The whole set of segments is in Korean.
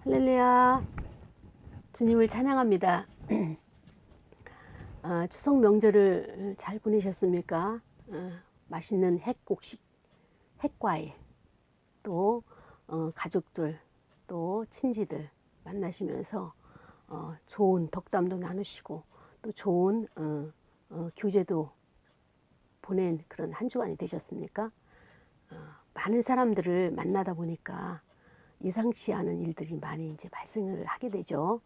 할렐루야. 주님을 찬양합니다. 추석 명절을 잘 보내셨습니까? 맛있는 핵곡식, 핵과일, 또 가족들, 또 친지들 만나시면서 좋은 덕담도 나누시고 또 좋은 교제도 보낸 그런 한 주간이 되셨습니까? 많은 사람들을 만나다 보니까 예상치 않은 일들이 많이 이제 발생을 하게 되죠.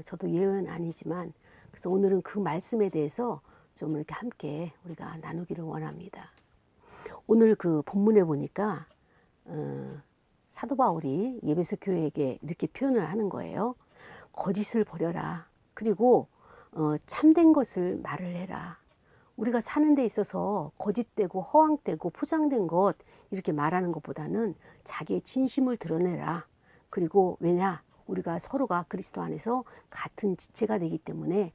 저도 예외는 아니지만, 그래서 오늘은 그 말씀에 대해서 좀 이렇게 함께 우리가 나누기를 원합니다. 오늘 그 본문에 보니까 사도 바울이 예배소 교회에게 이렇게 표현을 하는 거예요. 거짓을 버려라. 그리고 참된 것을 말을 해라. 우리가 사는 데 있어서 거짓되고 허황되고 포장된 것 이렇게 말하는 것보다는 자기의 진심을 드러내라. 그리고 왜냐? 우리가 서로가 그리스도 안에서 같은 지체가 되기 때문에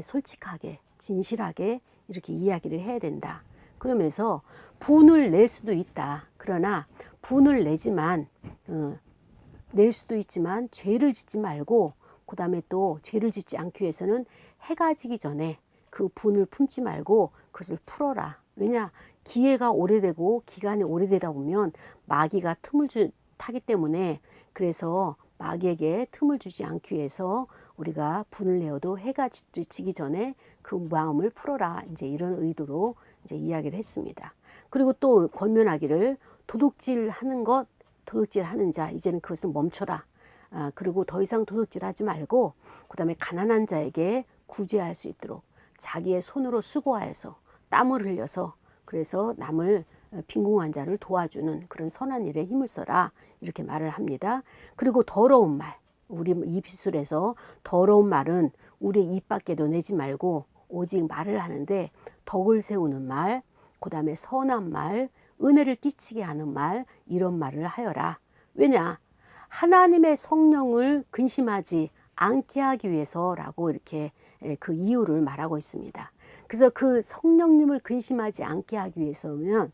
솔직하게 진실하게 이렇게 이야기를 해야 된다. 그러면서 분을 낼 수도 있다. 그러나 분을 내지만 낼 수도 있지만 죄를 짓지 말고, 그 다음에 또 죄를 짓지 않기 위해서는 해가 지기 전에 그 분을 품지 말고 그것을 풀어라. 왜냐? 기회가 오래되고 기간이 오래되다 보면 마귀가 틈을 타기 때문에, 그래서 마귀에게 틈을 주지 않기 위해서 우리가 분을 내어도 해가 지기 전에 그 마음을 풀어라. 이제 이런 의도로 이제 이야기를 했습니다. 그리고 또 권면하기를 도둑질 하는 것, 도둑질 하는 자, 이제는 그것을 멈춰라. 그리고 더 이상 도둑질 하지 말고, 그 다음에 가난한 자에게 구제할 수 있도록 자기의 손으로 수고하여서 땀을 흘려서, 그래서 남을 빈궁한 자를 도와주는 그런 선한 일에 힘을 써라. 이렇게 말을 합니다. 그리고 더러운 말, 우리 이피술에서 더러운 말은 우리 입 밖에도 내지 말고 오직 말을 하는데 덕을 세우는 말, 그 다음에 선한 말, 은혜를 끼치게 하는 말, 이런 말을 하여라. 왜냐? 하나님의 성령을 근심하지 않게 하기 위해서라고 이렇게 그 이유를 말하고 있습니다. 그래서 그 성령님을 근심하지 않게 하기 위해서면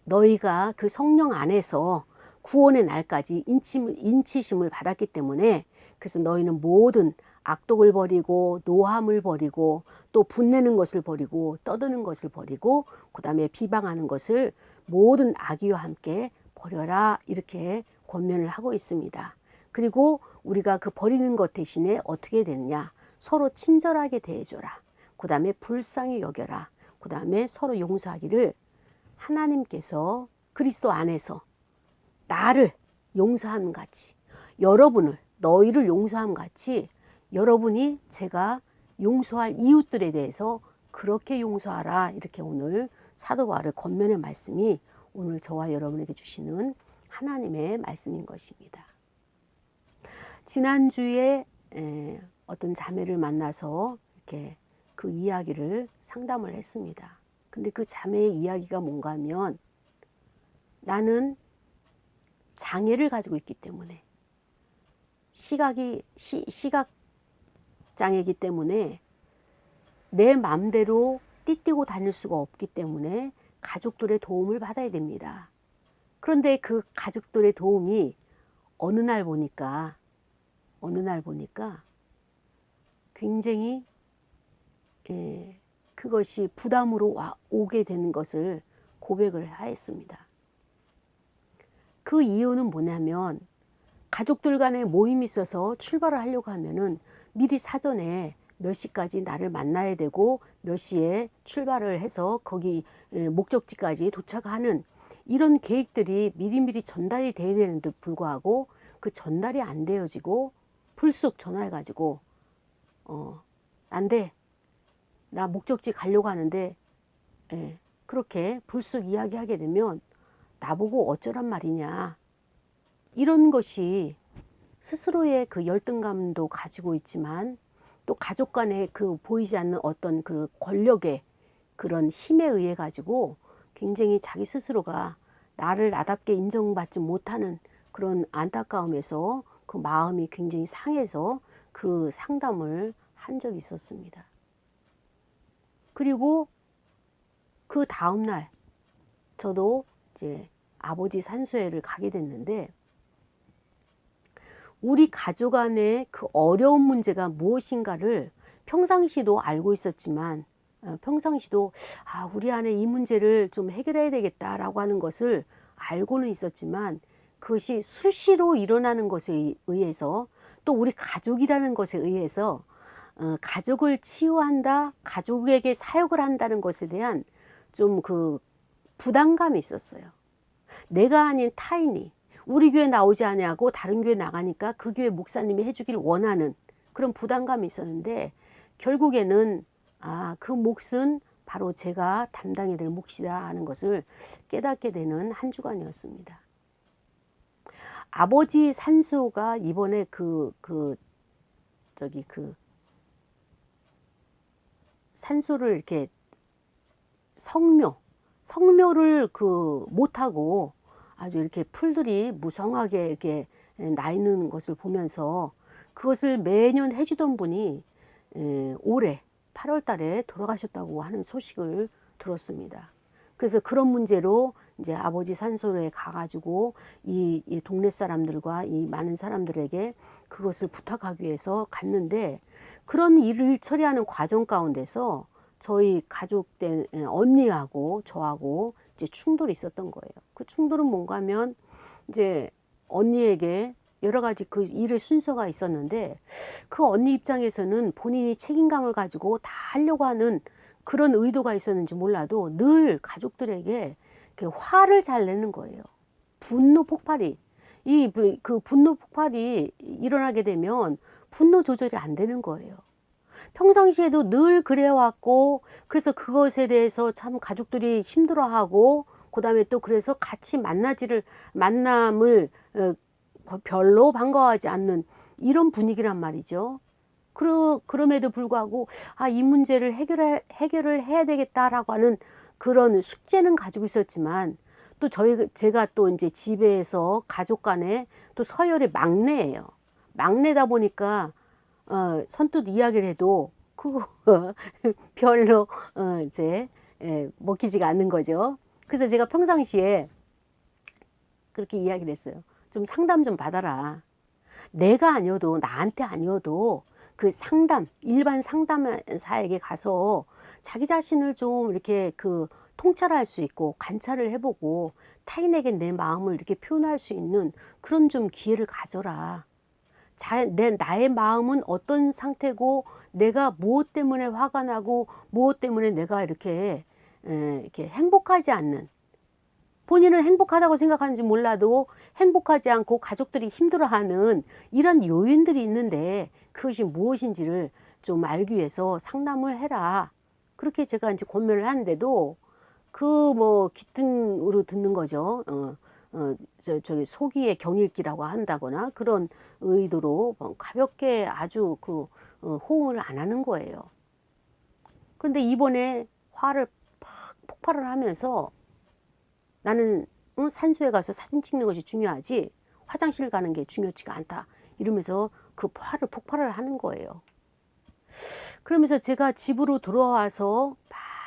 너희가 그 성령 안에서 구원의 날까지 인치심을 받았기 때문에, 그래서 너희는 모든 악독을 버리고 노함을 버리고 또 분내는 것을 버리고 떠드는 것을 버리고 그 다음에 비방하는 것을 모든 악의와 함께 버려라. 이렇게 권면을 하고 있습니다. 그리고 우리가 그 버리는 것 대신에 어떻게 되느냐? 서로 친절하게 대해줘라. 그 다음에 불쌍히 여겨라. 그 다음에 서로 용서하기를 하나님께서 그리스도 안에서 나를 용서함 같이, 여러분을, 너희를 용서함 같이 여러분이 제가 용서할 이웃들에 대해서 그렇게 용서하라. 이렇게 오늘 사도 바울의 권면의 말씀이 오늘 저와 여러분에게 주시는 하나님의 말씀인 것입니다. 지난주에 어떤 자매를 만나서 이렇게 그 이야기를 상담을 했습니다. 근데 그 자매의 이야기가 뭔가 하면, 나는 장애를 가지고 있기 때문에, 시각 장애이기 때문에 내 맘대로 띠뛰고 다닐 수가 없기 때문에 가족들의 도움을 받아야 됩니다. 그런데 그 가족들의 도움이 어느 날 보니까 굉장히 그것이 부담으로 오게 되는 것을 고백을 하였습니다. 그 이유는 뭐냐면, 가족들 간에 모임이 있어서 출발을 하려고 하면은 미리 사전에 몇 시까지 나를 만나야 되고 몇 시에 출발을 해서 거기 목적지까지 도착하는 이런 계획들이 미리미리 전달이 돼야 되는데 불구하고 그 전달이 안 되어지고 불쑥 전화해가지고 안 돼. 나 목적지 가려고 하는데, 그렇게 불쑥 이야기하게 되면 나보고 어쩌란 말이냐. 이런 것이 스스로의 그 열등감도 가지고 있지만 또 가족 간의 그 보이지 않는 어떤 그 권력의 그런 힘에 의해 가지고 굉장히 자기 스스로가 나를 나답게 인정받지 못하는 그런 안타까움에서 그 마음이 굉장히 상해서 그 상담을 한 적이 있었습니다. 그리고 그 다음날 저도 이제 아버지 산소회를 가게 됐는데, 우리 가족 안에 그 어려운 문제가 무엇인가를 평상시도 알고 있었지만, 평상시도 우리 안에 이 문제를 좀 해결해야 되겠다라고 하는 것을 알고는 있었지만, 그것이 수시로 일어나는 것에 의해서, 또 우리 가족이라는 것에 의해서 가족을 치유한다, 가족에게 사역을 한다는 것에 대한 좀 그 부담감이 있었어요. 내가 아닌 타인이 우리 교회 나오지 않냐고 다른 교회 나가니까 그 교회 목사님이 해주길 원하는 그런 부담감이 있었는데, 결국에는 그 몫은 바로 제가 담당해야 될 몫이다 하는 것을 깨닫게 되는 한 주간이었습니다. 아버지 산소가 이번에 산소를 이렇게 성묘를 못하고 아주 이렇게 풀들이 무성하게 이렇게 나 있는 것을 보면서 그것을 매년 해주던 분이 올해 8월 달에 돌아가셨다고 하는 소식을 들었습니다. 그래서 그런 문제로 이제 아버지 산소에 가가지고 이 동네 사람들과 이 많은 사람들에게 그것을 부탁하기 위해서 갔는데, 그런 일을 처리하는 과정 가운데서 저희 가족된 언니하고 저하고 이제 충돌이 있었던 거예요. 그 충돌은 뭔가 하면 이제 언니에게 여러 가지 그 일의 순서가 있었는데, 그 언니 입장에서는 본인이 책임감을 가지고 다 하려고 하는 그런 의도가 있었는지 몰라도 늘 가족들에게 화를 잘 내는 거예요. 분노 폭발이. 그 분노 폭발이 일어나게 되면 분노 조절이 안 되는 거예요. 평상시에도 늘 그래왔고, 그래서 그것에 대해서 참 가족들이 힘들어하고, 그 다음에 또 그래서 같이 만남을 별로 반가워하지 않는 이런 분위기란 말이죠. 그럼에도 불구하고 이 문제를 해결을 해야 되겠다라고 하는 그런 숙제는 가지고 있었지만, 또 제가 또 이제 집에서 가족 간에 또 서열의 막내예요. 막내다 보니까 선뜻 이야기를 해도 그거 별로 이제 먹히지가 않는 거죠. 그래서 제가 평상시에 그렇게 이야기를 했어요. 좀 상담 좀 받아라. 내가 아니어도, 나한테 아니어도 그 일반 상담사에게 가서 자기 자신을 좀 이렇게 통찰할 수 있고 관찰을 해보고 타인에게 내 마음을 이렇게 표현할 수 있는 그런 좀 기회를 가져라. 나의 마음은 어떤 상태고, 내가 무엇 때문에 화가 나고, 무엇 때문에 내가 이렇게 행복하지 않는, 본인은 행복하다고 생각하는지 몰라도 행복하지 않고 가족들이 힘들어하는 이런 요인들이 있는데, 그것이 무엇인지를 좀 알기 위해서 상담을 해라. 그렇게 제가 이제 권면을 하는데도 귀등으로 듣는 거죠. 저기 소기의 경읽기라고 한다거나 그런 의도로 가볍게 아주 호응을 안 하는 거예요. 그런데 이번에 화를 팍 폭발을 하면서, 나는 산소에 가서 사진 찍는 것이 중요하지 화장실 가는 게 중요치가 않다, 이러면서 그 화를 폭발을 하는 거예요. 그러면서 제가 집으로 돌아와서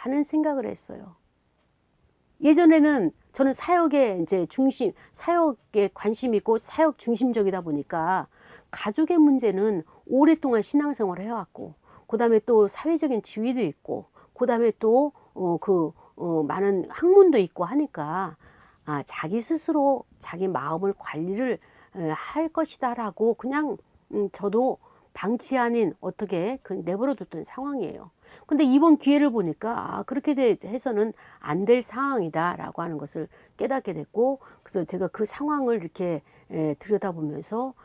많은 생각을 했어요. 예전에는 저는 사역에 관심 있고 사역 중심적이다 보니까 가족의 문제는 오랫동안 신앙생활을 해왔고, 그 다음에 또 사회적인 지위도 있고, 그 다음에 또 많은 학문도 있고 하니까 자기 스스로 자기 마음을 관리를 할 것이다라고 그냥 저도 방치 아닌 어떻게 내버려 뒀던 상황이에요. 근데 이번 기회를 보니까 그렇게 해서는 안 될 상황이다라고 하는 것을 깨닫게 됐고, 그래서 제가 그 상황을 이렇게 들여다보면서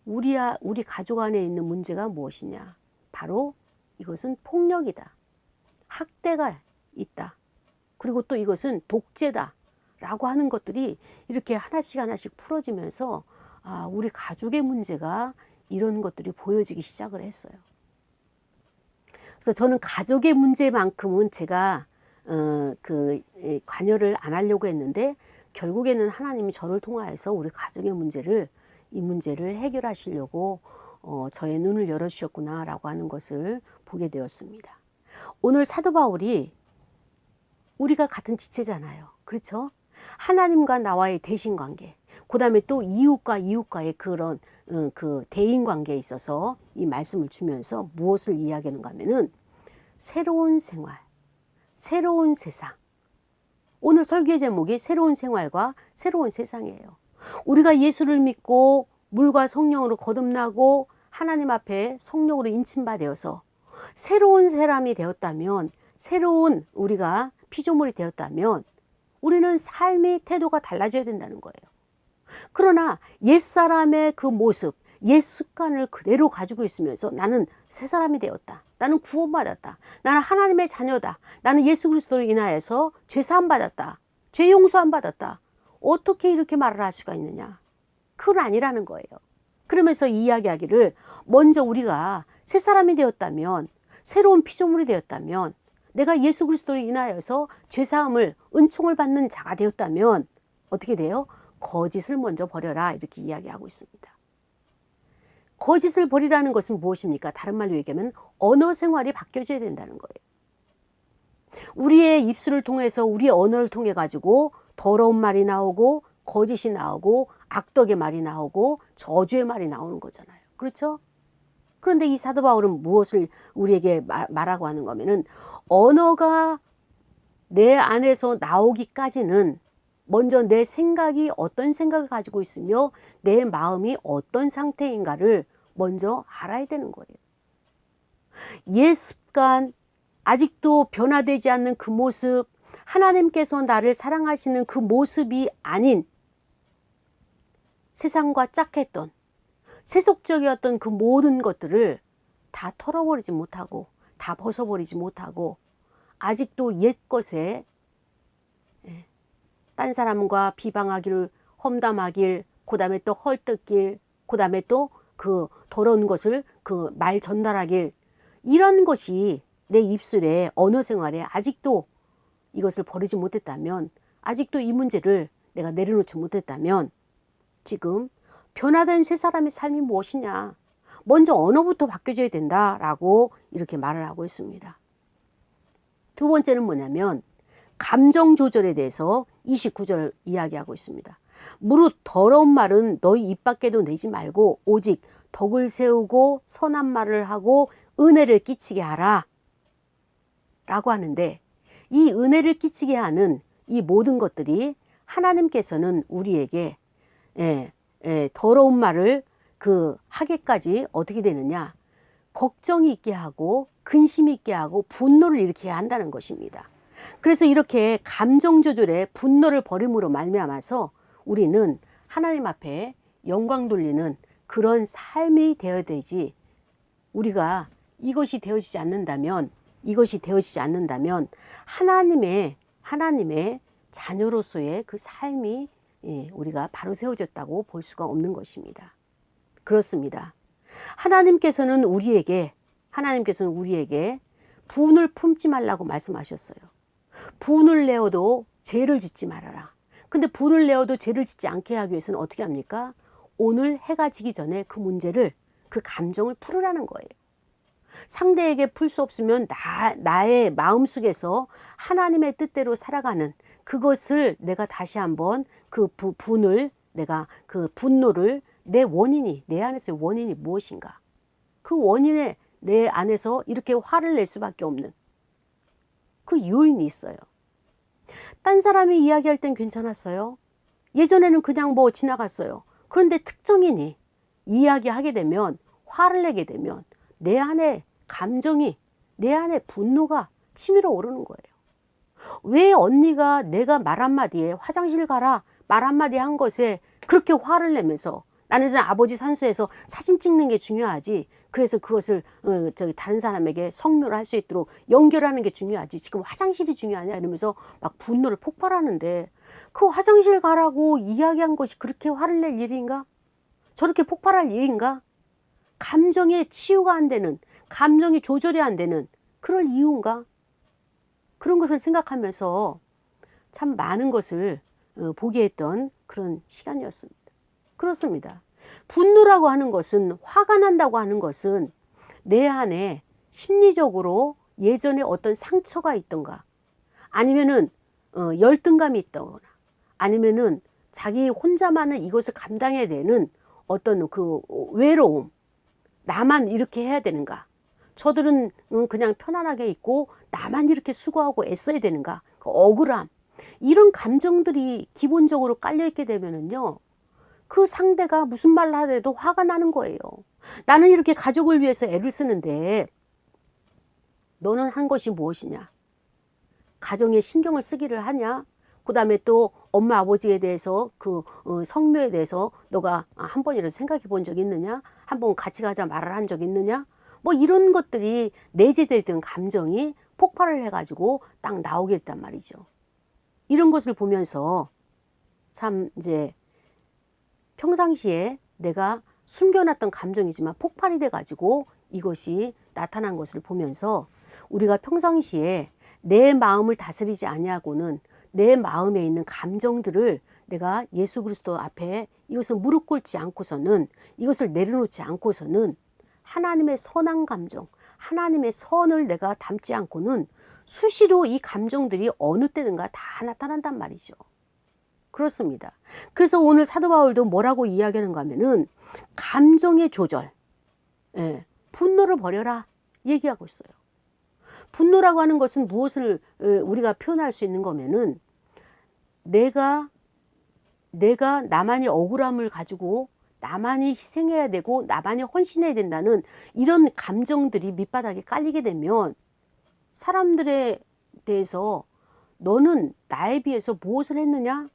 우리 가족 안에 있는 문제가 무엇이냐, 바로 이것은 폭력이다, 학대가 있다, 그리고 또 이것은 독재다 라고 하는 것들이 이렇게 하나씩 풀어지면서 우리 가족의 문제가 이런 것들이 보여지기 시작을 했어요. 그래서 저는 가족의 문제만큼은 제가 관여를 안 하려고 했는데, 결국에는 하나님이 저를 통하여서 우리 가족의 이 문제를 해결하시려고 저의 눈을 열어주셨구나 라고 하는 것을 보게 되었습니다. 오늘 사도 바울이 우리가 같은 지체잖아요. 그렇죠? 하나님과 나와의 대신 관계, 그 다음에 또 이웃과 이웃과의 그런 그 대인 관계에 있어서 이 말씀을 주면서 무엇을 이야기하는가 하면은 새로운 생활, 새로운 세상. 오늘 설교의 제목이 새로운 생활과 새로운 세상이에요. 우리가 예수를 믿고 물과 성령으로 거듭나고 하나님 앞에 성령으로 인침받아서 새로운 사람이 되었다면, 새로운 우리가 피조물이 되었다면 우리는 삶의 태도가 달라져야 된다는 거예요. 그러나 옛사람의 그 모습, 옛 습관을 그대로 가지고 있으면서 나는 새 사람이 되었다. 나는 구원받았다. 나는 하나님의 자녀다. 나는 예수 그리스도로 인하여서 죄 사함 받았다. 죄 용서함 받았다. 어떻게 이렇게 말을 할 수가 있느냐? 그건 아니라는 거예요. 그러면서 이야기하기를 먼저 우리가 새 사람이 되었다면, 새로운 피조물이 되었다면, 내가 예수 그리스도로 인하여서 죄 사함을 은총을 받는 자가 되었다면 어떻게 돼요? 거짓을 먼저 버려라, 이렇게 이야기하고 있습니다. 거짓을 버리라는 것은 무엇입니까? 다른 말로 얘기하면 언어 생활이 바뀌어져야 된다는 거예요. 우리의 입술을 통해서, 우리의 언어를 통해 가지고 더러운 말이 나오고 거짓이 나오고 악덕의 말이 나오고 저주의 말이 나오는 거잖아요. 그렇죠? 그런데 이 사도 바울은 무엇을 우리에게 말하고 하는 거면은 언어가 내 안에서 나오기까지는 먼저 내 생각이 어떤 생각을 가지고 있으며 내 마음이 어떤 상태인가를 먼저 알아야 되는 거예요. 옛 습관, 아직도 변화되지 않는 그 모습, 하나님께서 나를 사랑하시는 그 모습이 아닌 세상과 짝했던 세속적이었던 그 모든 것들을 다 털어버리지 못하고 다 벗어버리지 못하고 아직도 옛 것에 딴 사람과 비방하기를, 험담하길, 그 다음에 또 헐뜯길, 그 다음에 또 그 더러운 것을 그 말 전달하길, 이런 것이 내 입술에 언어 생활에 아직도 이것을 버리지 못했다면, 아직도 이 문제를 내가 내려놓지 못했다면 지금 변화된 새 사람의 삶이 무엇이냐? 먼저 언어부터 바뀌어져야 된다라고 이렇게 말을 하고 있습니다. 두 번째는 뭐냐면 감정 조절에 대해서 29절 이야기하고 있습니다. 무릇 더러운 말은 너희 입 밖에도 내지 말고 오직 덕을 세우고 선한 말을 하고 은혜를 끼치게 하라 라고 하는데, 이 은혜를 끼치게 하는 이 모든 것들이 하나님께서는 우리에게 더러운 말을 하게까지 어떻게 되느냐, 걱정이 있게 하고 근심이 있게 하고 분노를 일으키게 한다는 것입니다. 그래서 이렇게 감정 조절에 분노를 버림으로 말미암아서 우리는 하나님 앞에 영광 돌리는 그런 삶이 되어야 되지, 우리가 이것이 되어지지 않는다면 하나님의 자녀로서의 그 삶이 우리가 바로 세워졌다고 볼 수가 없는 것입니다. 그렇습니다. 하나님께서는 우리에게 분을 품지 말라고 말씀하셨어요. 분을 내어도 죄를 짓지 말아라. 근데 분을 내어도 죄를 짓지 않게 하기 위해서는 어떻게 합니까? 오늘 해가 지기 전에 그 문제를, 그 감정을 풀으라는 거예요. 상대에게 풀 수 없으면 나의 마음속에서 하나님의 뜻대로 살아가는 그것을 내가 다시 한번 그 분노를 내 안에서의 원인이 무엇인가? 그 원인에 내 안에서 이렇게 화를 낼 수밖에 없는 그 요인이 있어요. 딴 사람이 이야기할 땐 괜찮았어요. 예전에는 그냥 지나갔어요. 그런데 특정인이 이야기하게 되면, 화를 내게 되면 내 안에 감정이, 내 안에 분노가 치밀어 오르는 거예요. 왜 언니가 내가 말 한마디에, 화장실 가라 말 한마디 한 것에 그렇게 화를 내면서, 나는 아버지 산소에서 사진 찍는 게 중요하지, 그래서 그것을 다른 사람에게 성묘를 할 수 있도록 연결하는 게 중요하지, 지금 화장실이 중요하냐 이러면서 막 분노를 폭발하는데, 그 화장실 가라고 이야기한 것이 그렇게 화를 낼 일인가? 저렇게 폭발할 일인가? 감정의 치유가 안 되는, 감정이 조절이 안 되는 그럴 이유인가? 그런 것을 생각하면서 참 많은 것을 보게 했던 그런 시간이었습니다. 그렇습니다. 분노라고 하는 것은, 화가 난다고 하는 것은 내 안에 심리적으로 예전에 어떤 상처가 있던가, 아니면은 열등감이 있다거나, 아니면은 자기 혼자만은 이것을 감당해야 되는 어떤 그 외로움, 나만 이렇게 해야 되는가, 저들은 그냥 편안하게 있고 나만 이렇게 수고하고 애써야 되는가, 그 억울함, 이런 감정들이 기본적으로 깔려있게 되면은요, 그 상대가 무슨 말을 하더라도 화가 나는 거예요. 나는 이렇게 가족을 위해서 애를 쓰는데 너는 한 것이 무엇이냐? 가정에 신경을 쓰기를 하냐? 그 다음에 또 엄마 아버지에 대해서 그 성묘에 대해서 너가 한 번이라도 생각해 본 적 있느냐? 한 번 같이 가자 말을 한 적 있느냐? 뭐 이런 것들이 내재되던 감정이 폭발을 해가지고 딱 나오게 됐단 말이죠. 이런 것을 보면서 참 이제 평상시에 내가 숨겨놨던 감정이지만 폭발이 돼가지고 이것이 나타난 것을 보면서 우리가 평상시에 내 마음을 다스리지 아니하고는 내 마음에 있는 감정들을 내가 예수 그리스도 앞에 이것을 무릎 꿇지 않고서는, 이것을 내려놓지 않고서는 하나님의 선한 감정, 하나님의 선을 내가 담지 않고는 수시로 이 감정들이 어느 때든가 다 나타난단 말이죠. 그렇습니다. 그래서 오늘 사도 바울도 뭐라고 이야기하는가 하면은 감정의 조절, 분노를 버려라 얘기하고 있어요. 분노라고 하는 것은 무엇을 우리가 표현할 수 있는 거면은 내가 나만이 억울함을 가지고 나만이 희생해야 되고 나만이 헌신해야 된다는 이런 감정들이 밑바닥에 깔리게 되면 사람들에 대해서 너는 나에 비해서 무엇을 했느냐?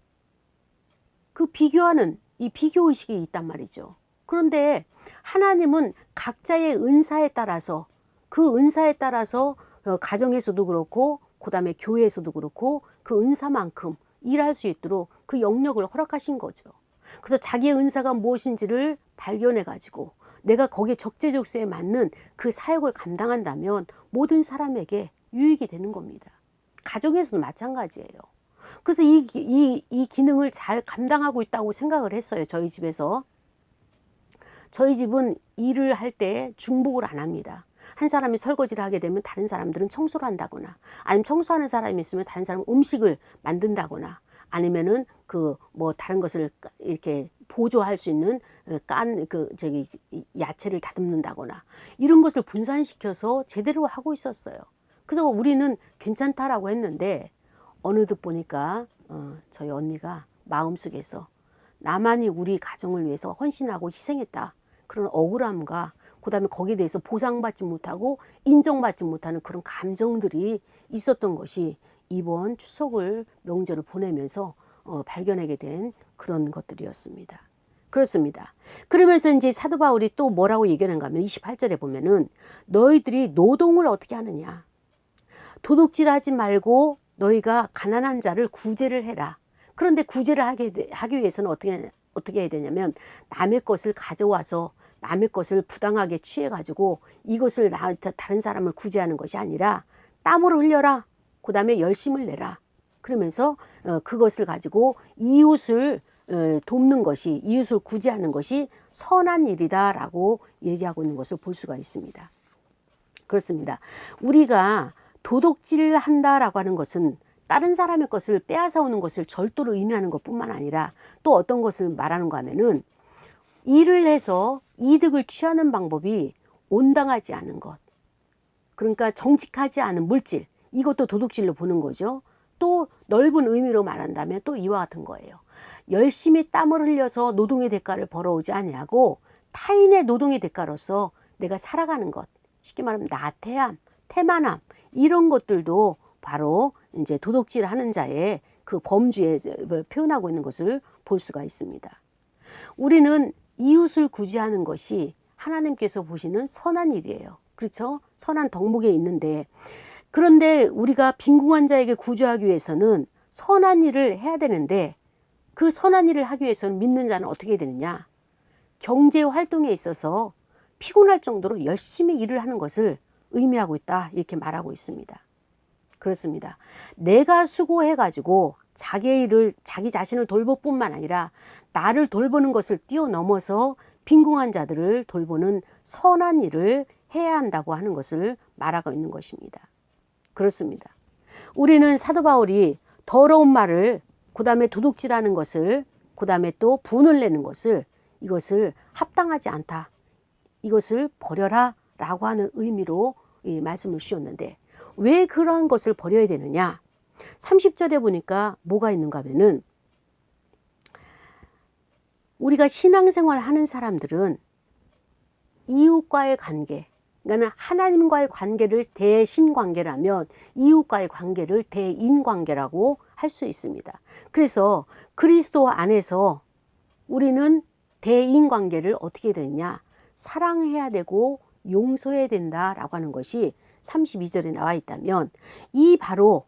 그 비교하는 이 비교의식이 있단 말이죠. 그런데 하나님은 각자의 은사에 따라서, 그 은사에 따라서 가정에서도 그렇고 그 다음에 교회에서도 그렇고 그 은사만큼 일할 수 있도록 그 영역을 허락하신 거죠. 그래서 자기의 은사가 무엇인지를 발견해 가지고 내가 거기에 적재적소에 맞는 그 사역을 감당한다면 모든 사람에게 유익이 되는 겁니다. 가정에서도 마찬가지예요. 그래서 이 기능을 잘 감당하고 있다고 생각을 했어요. 저희 집에서. 저희 집은 일을 할 때 중복을 안 합니다. 한 사람이 설거지를 하게 되면 다른 사람들은 청소를 한다거나, 아니면 청소하는 사람이 있으면 다른 사람은 음식을 만든다거나, 아니면은 그 뭐 다른 것을 이렇게 보조할 수 있는 야채를 다듬는다거나, 이런 것을 분산시켜서 제대로 하고 있었어요. 그래서 우리는 괜찮다라고 했는데 어느덧 보니까 저희 언니가 마음속에서 나만이 우리 가정을 위해서 헌신하고 희생했다, 그런 억울함과 그 다음에 거기에 대해서 보상받지 못하고 인정받지 못하는 그런 감정들이 있었던 것이 이번 추석을 명절을 보내면서 발견하게 된 그런 것들이었습니다. 그렇습니다. 그러면서 이제 사도 바울이 또 뭐라고 얘기하는가 하면 28절에 보면은 너희들이 노동을 어떻게 하느냐, 도둑질하지 말고 너희가 가난한 자를 구제를 해라. 그런데 구제를 하기 위해서는 어떻게 해야 되냐면 남의 것을 가져와서 남의 것을 부당하게 취해가지고 이것을 다른 사람을 구제하는 것이 아니라 땀을 흘려라. 그 다음에 열심을 내라. 그러면서 그것을 가지고 이웃을 돕는 것이, 이웃을 구제하는 것이 선한 일이다 라고 얘기하고 있는 것을 볼 수가 있습니다. 그렇습니다. 우리가 도둑질을 한다라고 하는 것은 다른 사람의 것을 빼앗아 오는 것을 절도로 의미하는 것뿐만 아니라 또 어떤 것을 말하는가 하면은 일을 해서 이득을 취하는 방법이 온당하지 않은 것, 그러니까 정직하지 않은 물질, 이것도 도둑질로 보는 거죠. 또 넓은 의미로 말한다면 또 이와 같은 거예요. 열심히 땀을 흘려서 노동의 대가를 벌어오지 아니하고 타인의 노동의 대가로서 내가 살아가는 것, 쉽게 말하면 나태함, 태만함, 이런 것들도 바로 이제 도둑질 하는 자의 그 범주에 표현하고 있는 것을 볼 수가 있습니다. 우리는 이웃을 구제하는 것이 하나님께서 보시는 선한 일이에요. 그렇죠? 선한 덕목에 있는데, 그런데 우리가 빈궁한 자에게 구제하기 위해서는 선한 일을 해야 되는데 그 선한 일을 하기 위해서는 믿는 자는 어떻게 해야 되느냐? 경제 활동에 있어서 피곤할 정도로 열심히 일을 하는 것을 의미하고 있다, 이렇게 말하고 있습니다. 그렇습니다. 내가 수고해가지고 자기 자신을 돌볼 뿐만 아니라 나를 돌보는 것을 뛰어넘어서 빈궁한 자들을 돌보는 선한 일을 해야 한다고 하는 것을 말하고 있는 것입니다. 그렇습니다. 우리는 사도 바울이 더러운 말을, 그 다음에 도둑질하는 것을 그 다음에 또 분을 내는 것을 이것을 합당하지 않다. 이것을 버려라 라고 하는 의미로 이 말씀을 주셨는데 왜 그러한 것을 버려야 되느냐? 30절에 보니까 뭐가 있는가 하면은 우리가 신앙생활 하는 사람들은 이웃과의 관계, 그러니까 하나님과의 관계를 대신관계라면 이웃과의 관계를 대인관계라고 할 수 있습니다. 그래서 그리스도 안에서 우리는 대인관계를 어떻게 되느냐? 사랑해야 되고 용서해야 된다라고 하는 것이 32절에 나와 있다면 이 바로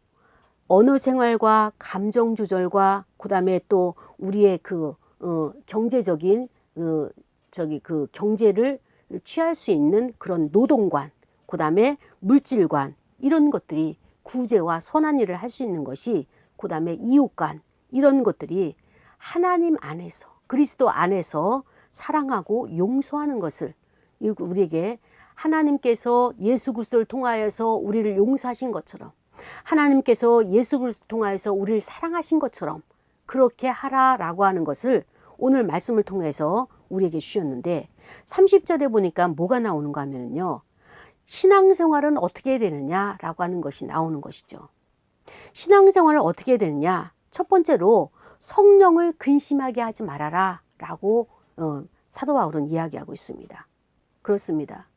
언어 생활과 감정 조절과 그 다음에 또 우리의 경제적인 경제를 취할 수 있는 그런 노동관, 그 다음에 물질관 이런 것들이 구제와 선한 일을 할 수 있는 것이 그 다음에 이웃간 이런 것들이 하나님 안에서 그리스도 안에서 사랑하고 용서하는 것을 우리에게 하나님께서 예수 그리스도를 통하여서 우리를 용서하신 것처럼 하나님께서 예수 그리스도를 통하여서 우리를 사랑하신 것처럼 그렇게 하라라고 하는 것을 오늘 말씀을 통해서 우리에게 주셨는데 30절에 보니까 뭐가 나오는가 하면요. 신앙생활은 어떻게 해야 되느냐라고 하는 것이 나오는 것이죠. 신앙생활은 어떻게 해야 되느냐? 첫 번째로 성령을 근심하게 하지 말아라 라고 사도 바울은 이야기하고 있습니다. 그렇습니다.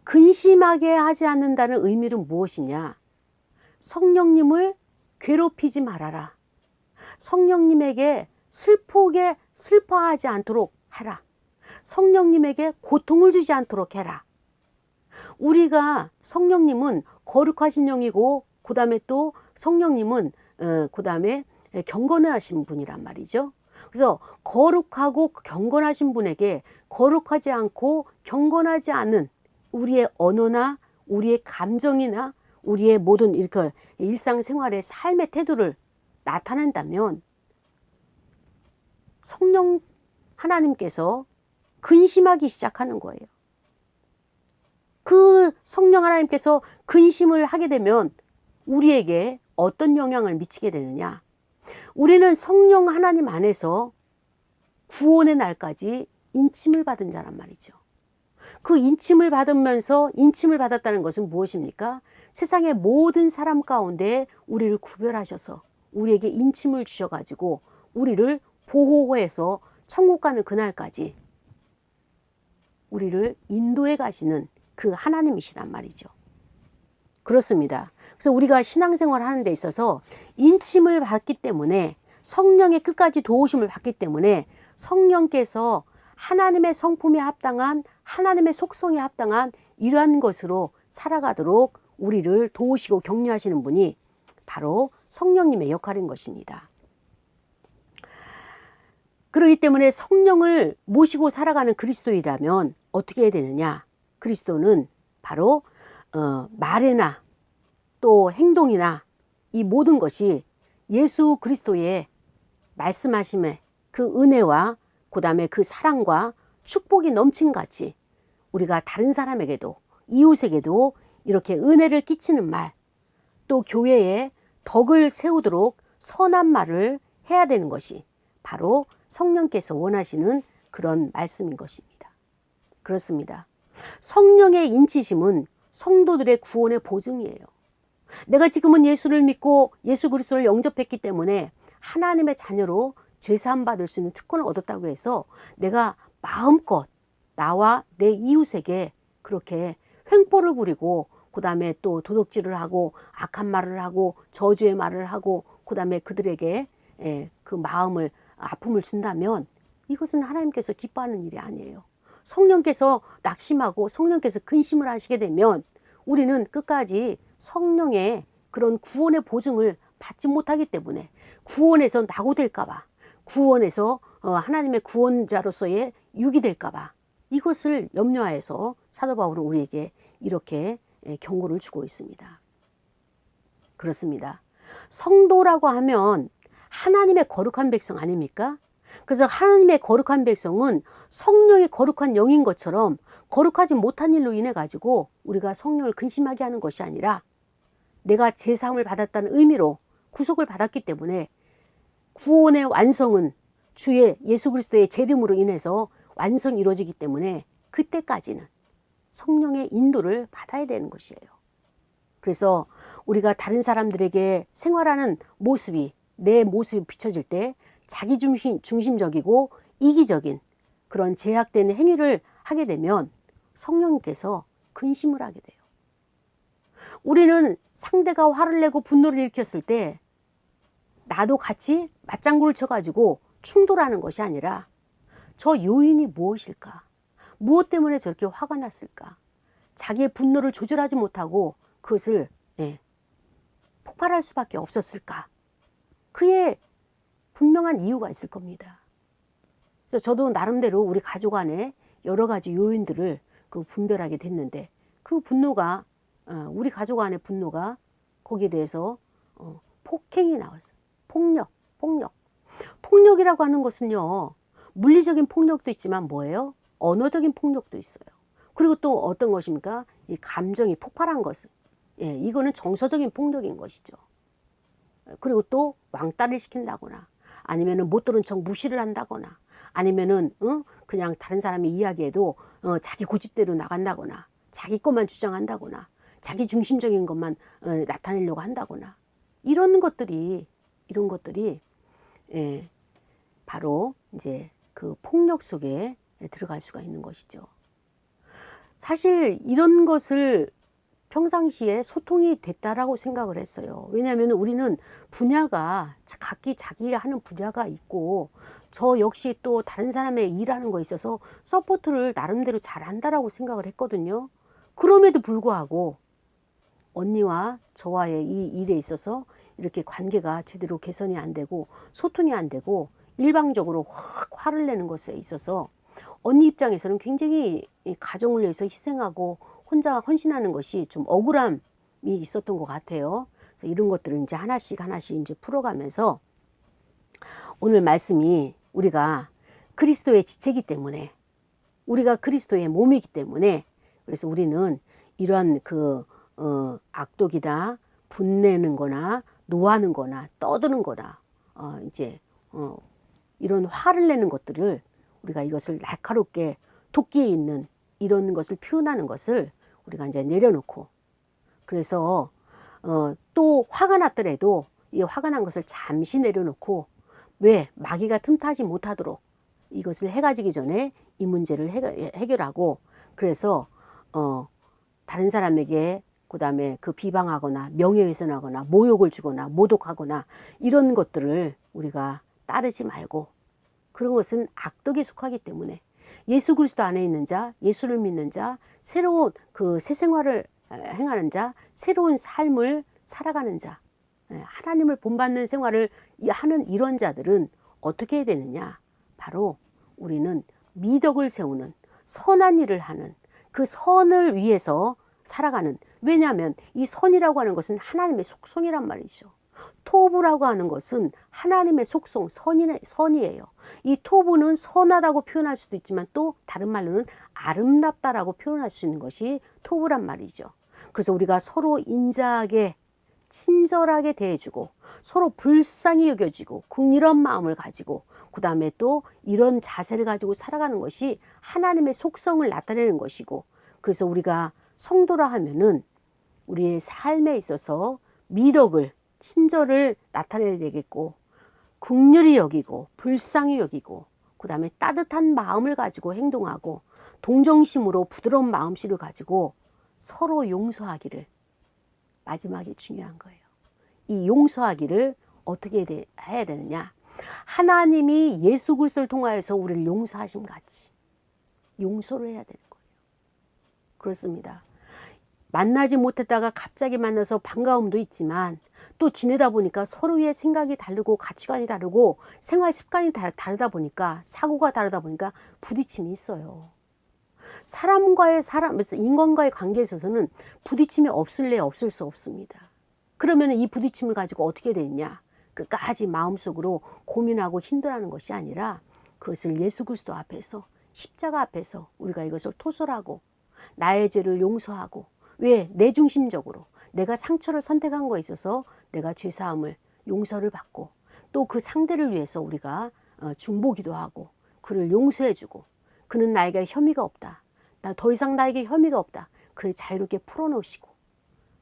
근심하게 하지 않는다는 의미는 무엇이냐? 성령님을 괴롭히지 말아라. 성령님에게 슬퍼하지 않도록 해라. 성령님에게 고통을 주지 않도록 해라. 우리가 성령님은 거룩하신 영이고 그 다음에 또 성령님은 그 다음에 경건하신 분이란 말이죠. 그래서 거룩하고 경건하신 분에게 거룩하지 않고 경건하지 않은 우리의 언어나 우리의 감정이나 우리의 모든 이렇게 일상생활의 삶의 태도를 나타낸다면 성령 하나님께서 근심하기 시작하는 거예요. 그 성령 하나님께서 근심을 하게 되면 우리에게 어떤 영향을 미치게 되느냐? 우리는 성령 하나님 안에서 구원의 날까지 인침을 받은 자란 말이죠. 그 인침을 받으면서 인침을 받았다는 것은 무엇입니까? 세상의 모든 사람 가운데 우리를 구별하셔서 우리에게 인침을 주셔가지고 우리를 보호해서 천국 가는 그날까지 우리를 인도해 가시는 그 하나님이시란 말이죠. 그렇습니다. 그래서 우리가 신앙생활 하는 데 있어서 인침을 받기 때문에 성령의 끝까지 도우심을 받기 때문에 성령께서 하나님의 성품에 합당한 하나님의 속성에 합당한 이러한 것으로 살아가도록 우리를 도우시고 격려하시는 분이 바로 성령님의 역할인 것입니다. 그렇기 때문에 성령을 모시고 살아가는 그리스도이라면 어떻게 해야 되느냐? 그리스도는 바로 말이나 또 행동이나 이 모든 것이 예수 그리스도의 말씀하심의 그 은혜와 그 다음에 그 사랑과 축복이 넘친 같이 우리가 다른 사람에게도 이웃에게도 이렇게 은혜를 끼치는 말, 또 교회에 덕을 세우도록 선한 말을 해야 되는 것이 바로 성령께서 원하시는 그런 말씀인 것입니다. 그렇습니다. 성령의 인치심은 성도들의 구원의 보증이에요. 내가 지금은 예수를 믿고 예수 그리스도를 영접했기 때문에 하나님의 자녀로 죄사함 받을 수 있는 특권을 얻었다고 해서 내가 마음껏 나와 내 이웃에게 그렇게 횡포를 부리고 그 다음에 또 도둑질을 하고 악한 말을 하고 저주의 말을 하고 그 다음에 그들에게 그 마음을 아픔을 준다면 이것은 하나님께서 기뻐하는 일이 아니에요. 성령께서 낙심하고 성령께서 근심을 하시게 되면 우리는 끝까지 성령의 그런 구원의 보증을 받지 못하기 때문에 구원에서 낙오될까 봐, 구원에서 하나님의 구원자로서의 유기될까 봐 이것을 염려하여서 사도 바울은 우리에게 이렇게 경고를 주고 있습니다. 그렇습니다. 성도라고 하면 하나님의 거룩한 백성 아닙니까? 그래서 하나님의 거룩한 백성은 성령의 거룩한 영인 것처럼 거룩하지 못한 일로 인해 가지고 우리가 성령을 근심하게 하는 것이 아니라 내가 제사함을 받았다는 의미로 구속을 받았기 때문에 구원의 완성은 주의 예수 그리스도의 재림으로 인해서 완성이 이루어지기 때문에 그때까지는 성령의 인도를 받아야 되는 것이에요. 그래서 우리가 다른 사람들에게 생활하는 모습이, 내 모습이 비춰질 때 자기 중심적이고 이기적인 그런 제약되는 행위를 하게 되면 성령님께서 근심을 하게 돼요. 우리는 상대가 화를 내고 분노를 일으켰을 때 나도 같이 맞장구를 쳐가지고 충돌하는 것이 아니라 저 요인이 무엇일까? 무엇 때문에 저렇게 화가 났을까? 자기의 분노를 조절하지 못하고 그것을 폭발할 수밖에 없었을까? 그의 분명한 이유가 있을 겁니다. 그래서 저도 나름대로 우리 가족 안에 여러 가지 요인들을 분별하게 됐는데 그 분노가 우리 가족 안의 분노가 거기에 대해서 폭행이 나왔어요. 폭력이라고 하는 것은요, 물리적인 폭력도 있지만 뭐예요? 언어적인 폭력도 있어요. 그리고 또 어떤 것입니까? 이 감정이 폭발한 것은, 이거는 정서적인 폭력인 것이죠. 그리고 또 왕따를 시킨다거나 아니면은 못 들은 척 무시를 한다거나 아니면은 그냥 다른 사람이 이야기해도 자기 고집대로 나간다거나 자기 것만 주장한다거나 자기 중심적인 것만 나타내려고 한다거나 이런 것들이 바로 이제 그 폭력 속에 들어갈 수가 있는 것이죠. 사실 이런 것을 평상시에 소통이 됐다라고 생각을 했어요. 왜냐하면 우리는 분야가 각기 자기가 하는 분야가 있고 저 역시 또 다른 사람의 일하는 거에 있어서 서포트를 나름대로 잘한다라고 생각을 했거든요. 그럼에도 불구하고 언니와 저와의 이 일에 있어서 이렇게 관계가 제대로 개선이 안 되고 소통이 안 되고 일방적으로 확 화를 내는 것에 있어서 언니 입장에서는 굉장히 가정을 위해서 희생하고 혼자 헌신하는 것이 좀 억울함이 있었던 것 같아요. 그래서 이런 것들을 이제 하나씩 이제 풀어가면서 오늘 말씀이 우리가 그리스도의 지체이기 때문에 우리가 그리스도의 몸이기 때문에 그래서 우리는 이러한 악독이다, 분내는 거나 노하는 거나 떠드는 거나 이런 화를 내는 것들을 우리가 이것을 날카롭게 도끼에 있는 이런 것을 표현하는 것을 우리가 이제 내려놓고 그래서 또 화가 났더라도 이 화가 난 것을 잠시 내려놓고 왜 마귀가 틈타지 못하도록 이것을 해가 지기 전에 이 문제를 해결하고 그래서 다른 사람에게 그 다음에 비방하거나 명예훼손하거나 모욕을 주거나 모독하거나 이런 것들을 우리가 따르지 말고 그런 것은 악독에 속하기 때문에 예수 그리스도 안에 있는 자, 예수를 믿는 자, 새로운 새 생활을 행하는 자, 새로운 삶을 살아가는 자, 하나님을 본받는 생활을 하는 이런 자들은 어떻게 해야 되느냐? 바로 우리는 미덕을 세우는 선한 일을 하는 그 선을 위해서 살아가는 왜냐하면 이 선이라고 하는 것은 하나님의 속성이란 말이죠. 토부라고 하는 것은 하나님의 속성, 선이에요. 이 토부는 선하다고 표현할 수도 있지만 또 다른 말로는 아름답다라고 표현할 수 있는 것이 토부란 말이죠. 그래서 우리가 서로 인자하게 친절하게 대해주고 서로 불쌍히 여겨지고 긍휼한 마음을 가지고 그 다음에 또 이런 자세를 가지고 살아가는 것이 하나님의 속성을 나타내는 것이고 그래서 우리가 성도라 하면은 우리의 삶에 있어서 미덕을 친절을 나타내야 되겠고 긍휼히 여기고 불쌍히 여기고 그 다음에 따뜻한 마음을 가지고 행동하고 동정심으로 부드러운 마음씨를 가지고 서로 용서하기를 마지막이 중요한 거예요. 이 용서하기를 어떻게 해야 되느냐 하나님이 예수 그리스도를 통하여서 우리를 용서하심 같이 용서를 해야 되는 거예요. 그렇습니다. 만나지 못했다가 갑자기 만나서 반가움도 있지만 또 지내다 보니까 서로의 생각이 다르고 가치관이 다르고 생활 습관이 다르다 보니까 사고가 다르다 보니까 부딪힘이 있어요. 인간과의 관계에 있어서는 부딪힘이 없을래 없을 수 없습니다. 그러면 이 부딪힘을 가지고 어떻게 되느냐 끝까지 마음속으로 고민하고 힘들어하는 것이 아니라 그것을 예수 그리스도 앞에서 십자가 앞에서 우리가 이것을 토설하고 나의 죄를 용서하고 왜 내 중심적으로 내가 상처를 선택한 거에 있어서 내가 죄사함을 용서를 받고 또 그 상대를 위해서 우리가 중보기도 하고 그를 용서해주고 그는 나에게 혐의가 없다. 더 이상 나에게 혐의가 없다. 그를 자유롭게 풀어놓으시고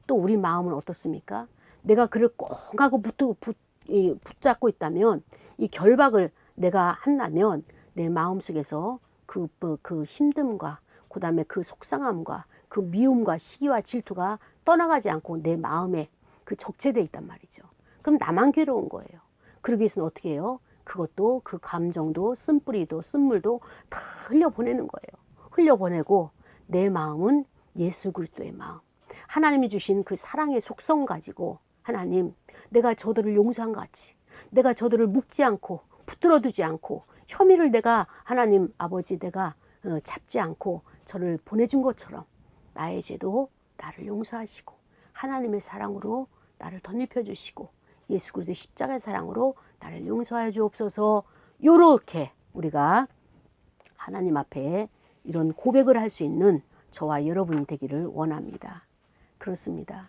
또 우리 마음은 어떻습니까? 내가 그를 꼭 하고 붙잡고 있다면 이 결박을 내가 한다면 내 마음속에서 그 힘듦과 그 다음에 그 속상함과 그 미움과 시기와 질투가 떠나가지 않고 내 마음에 그 적체되어 있단 말이죠. 그럼 나만 괴로운 거예요. 그러기 위해서는 어떻게 해요? 그것도 그 감정도 쓴뿌리도 쓴물도 다 흘려보내는 거예요. 흘려보내고 내 마음은 예수 그리스도의 마음. 하나님이 주신 그 사랑의 속성 가지고 하나님 내가 저들을 용서한 것 같이 내가 저들을 묶지 않고 붙들어 두지 않고 혐의를 내가 하나님 아버지 내가 잡지 않고 저를 보내준 것처럼 나의 죄도 나를 용서하시고 하나님의 사랑으로 나를 덧입혀 주시고 예수 그리스도의 십자가의 사랑으로 나를 용서하여 주옵소서. 요렇게 우리가 하나님 앞에 이런 고백을 할 수 있는 저와 여러분이 되기를 원합니다. 그렇습니다.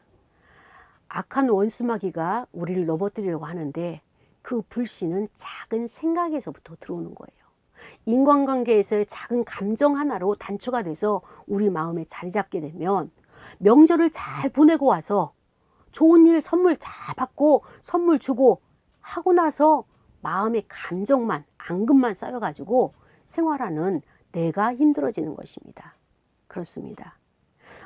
악한 원수마귀가 우리를 넘어뜨리려고 하는데 그 불씨는 작은 생각에서부터 들어오는 거예요. 인간관계에서의 작은 감정 하나로 단초가 돼서 우리 마음에 자리 잡게 되면 명절을 잘 보내고 와서 좋은 일 선물 다 받고 선물 주고 하고 나서 마음의 감정만 앙금만 쌓여가지고 생활하는 내가 힘들어지는 것입니다. 그렇습니다.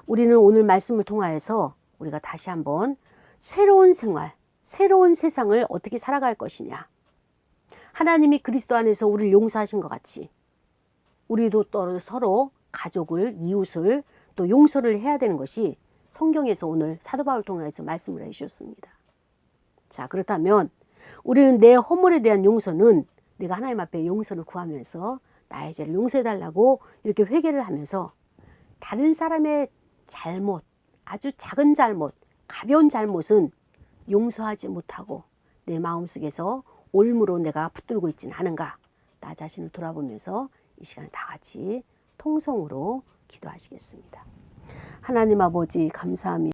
우리는 오늘 말씀을 통하여서 우리가 다시 한번 새로운 생활, 새로운 세상을 어떻게 살아갈 것이냐. 하나님이 그리스도 안에서 우리를 용서하신 것 같이 우리도 또 서로 가족을, 이웃을 또 용서를 해야 되는 것이 성경에서 오늘 사도 바울 통해서 말씀을 해주셨습니다. 자, 그렇다면 우리는 내 허물에 대한 용서는 내가 하나님 앞에 용서를 구하면서 나의 죄를 용서해달라고 이렇게 회개를 하면서 다른 사람의 잘못, 아주 작은 잘못, 가벼운 잘못은 용서하지 못하고 내 마음속에서 올무로 내가 붙들고 있지는 않은가. 나 자신을 돌아보면서 이 시간에 다 같이 통성으로 기도하시겠습니다. 하나님 아버지 감사합니다.